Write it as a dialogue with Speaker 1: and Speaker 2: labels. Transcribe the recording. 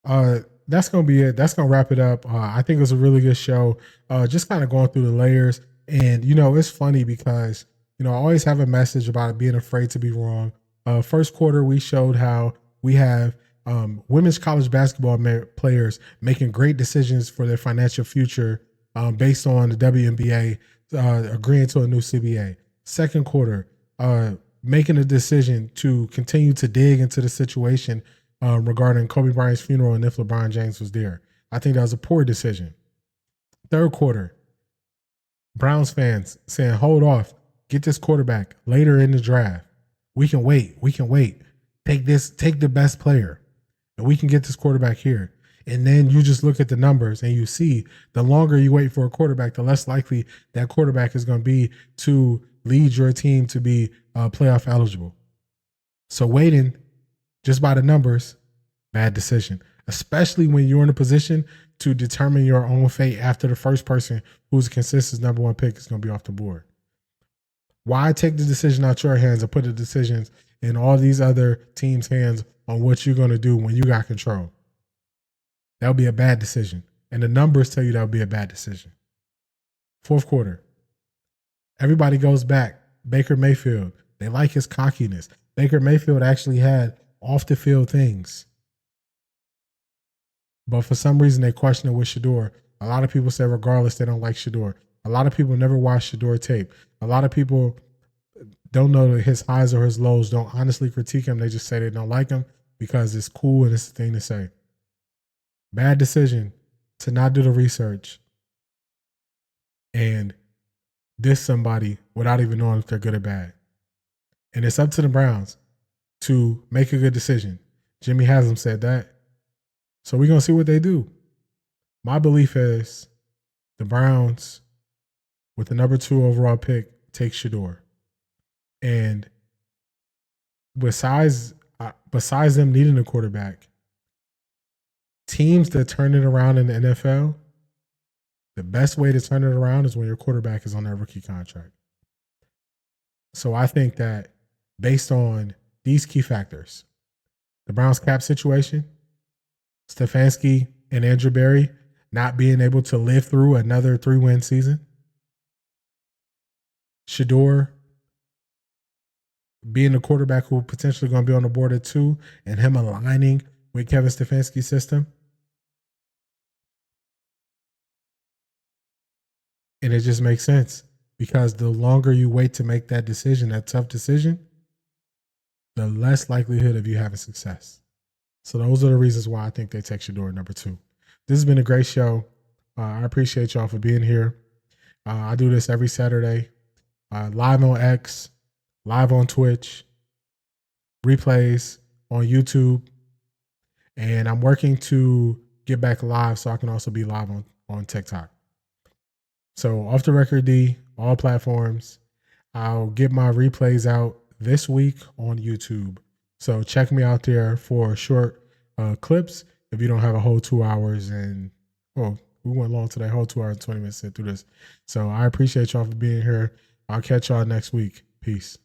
Speaker 1: That's gonna be it. That's gonna wrap it up. I think it was a really good show. Just kind of going through the layers, and it's funny because I always have a message about being afraid to be wrong. First quarter, we showed how we have women's college basketball players making great decisions for their financial future based on the WNBA agreeing to a new CBA. Second quarter, making a decision to continue to dig into the situation regarding Kobe Bryant's funeral and if LeBron James was there. I think that was a poor decision. Third quarter, Browns fans saying, hold off, get this quarterback later in the draft. We can wait. We can wait. Take the best player, and we can get this quarterback here. And then you just look at the numbers and you see the longer you wait for a quarterback, the less likely that quarterback is going to be to lead your team to be playoff eligible. So waiting just by the numbers, bad decision, especially when you're in a position to determine your own fate after the first person who's a consistent number one pick is going to be off the board. Why take the decision out your hands and put the decisions in all these other teams' hands on what you're going to do when you got control? That would be a bad decision. And the numbers tell you that would be a bad decision. Fourth quarter, everybody goes back. Baker Mayfield, they like his cockiness. Baker Mayfield actually had off the field things. But for some reason, they question it with Shador. A lot of people say, regardless, they don't like Shador. A lot of people never watch Shador tape. A lot of people don't know his highs or his lows, don't honestly critique him. They just say they don't like him because it's cool and it's the thing to say. Bad decision to not do the research and diss somebody without even knowing if they're good or bad. And it's up to the Browns to make a good decision. Jimmy Haslam said that. So we're going to see what they do. My belief is the Browns, with the number 2 overall pick, take Shador. And besides them needing a quarterback, teams that turn it around in the NFL, the best way to turn it around is when your quarterback is on that rookie contract. So I think that based on these key factors, the Browns cap situation, Stefanski and Andrew Berry not being able to live through another 3-win season, Shador being the quarterback who potentially going to be on the board at 2 and him aligning with Kevin Stefanski's system. And it just makes sense because the longer you wait to make that decision, that tough decision, the less likelihood of you having success. So those are the reasons why I think they take Shador number 2. This has been a great show. I appreciate y'all for being here. I do this every Saturday, live on X, live on Twitch, replays on YouTube, and I'm working to get back live so I can also be live on TikTok. So Off the Record D, all platforms. I'll get my replays out this week on YouTube. So check me out there for short clips if you don't have a whole 2 hours. And, we went long today, whole 2 hours and 20 minutes to through this. So I appreciate y'all for being here. I'll catch y'all next week. Peace.